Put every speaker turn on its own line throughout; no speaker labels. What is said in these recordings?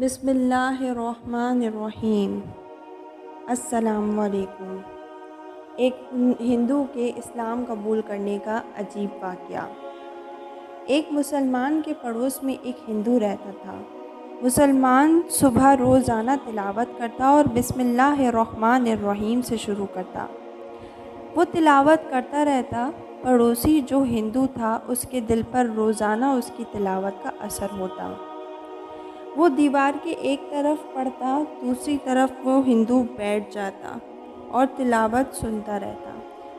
بسم اللہ الرحمن الرحیم۔ السلام علیکم۔ ایک ہندو کے اسلام قبول کرنے کا عجیب واقعہ۔ ایک مسلمان کے پڑوس میں ایک ہندو رہتا تھا۔ مسلمان صبح روزانہ تلاوت کرتا اور بسم اللہ الرحمن الرحیم سے شروع کرتا۔ وہ تلاوت کرتا رہتا۔ پڑوسی جو ہندو تھا اس کے دل پر روزانہ اس کی تلاوت کا اثر ہوتا۔ وہ دیوار کے ایک طرف پڑھتا، دوسری طرف وہ ہندو بیٹھ جاتا اور تلاوت سنتا رہتا۔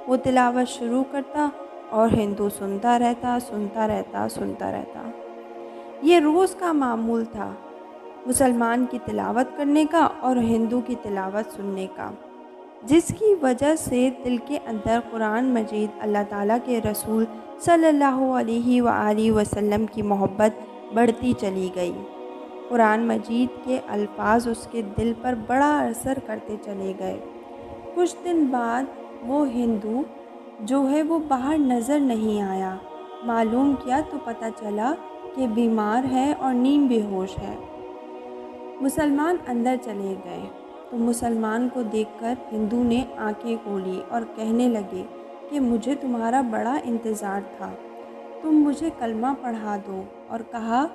وہ تلاوت شروع کرتا اور ہندو سنتا رہتا۔ یہ روز کا معمول تھا، مسلمان کی تلاوت کرنے کا اور ہندو کی تلاوت سننے کا، جس کی وجہ سے دل کے اندر قرآن مجید، اللہ تعالیٰ کے رسول صلی اللہ علیہ وآلہ وسلم کی محبت بڑھتی چلی گئی۔ قرآن مجید کے الفاظ اس کے دل پر بڑا اثر کرتے چلے گئے۔ کچھ دن بعد وہ ہندو جو ہے وہ باہر نظر نہیں آیا۔ معلوم کیا تو پتہ چلا کہ بیمار ہے اور نیم بے ہوش ہے۔ مسلمان اندر چلے گئے تو مسلمان کو دیکھ کر ہندو نے آنکھیں کھولی اور کہنے لگے کہ مجھے تمہارا بڑا انتظار تھا، تم مجھے کلمہ پڑھا دو، اور کہا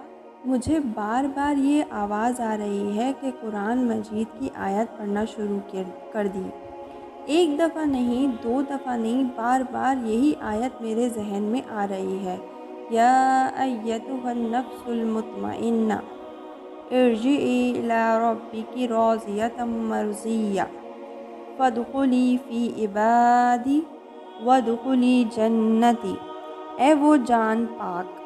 مجھے بار بار یہ آواز آ رہی ہے کہ قرآن مجید کی آیت پڑھنا شروع کر دی۔ ایک دفعہ نہیں، دو دفعہ نہیں، بار بار یہی آیت میرے ذہن میں آ رہی ہے، یا ایتھا النفس المطمئنہ ارجعی الی ربک راضیۃ مرضیہ فادخلی فی عبادی وادخلی جنتی۔ اے وہ جان پاک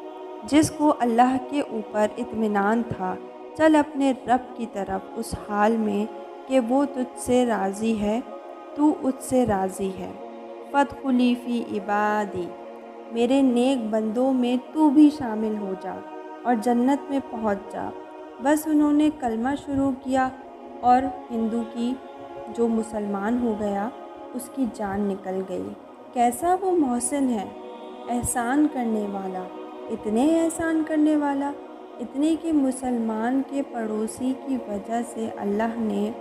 جس کو اللہ کے اوپر اطمینان تھا، چل اپنے رب کی طرف اس حال میں کہ وہ تجھ سے راضی ہے، تو اس سے راضی ہے۔ فادخلی فی عبادی، میرے نیک بندوں میں تو بھی شامل ہو جا اور جنت میں پہنچ جا۔ بس انہوں نے کلمہ شروع کیا اور ہندو کی جو مسلمان ہو گیا اس کی جان نکل گئی۔ کیسا وہ محسن ہے، احسان کرنے والا، اتنے احسان کرنے والا، اتنے کہ مسلمان کے پڑوسی کی وجہ سے اللہ نے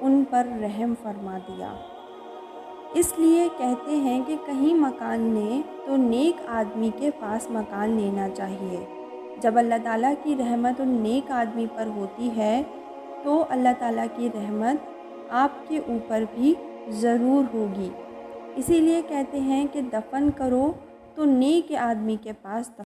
ان پر رحم فرما دیا۔ اس لیے کہتے ہیں کہ کہیں مکان لیں تو نیک آدمی کے پاس مکان لینا چاہیے۔ جب اللہ تعالیٰ کی رحمت ان نیک آدمی پر ہوتی ہے تو اللہ تعالیٰ کی رحمت آپ کے اوپر بھی ضرور ہوگی۔ اسی لیے کہتے ہیں کہ دفن کرو تو نیک آدمی کے پاس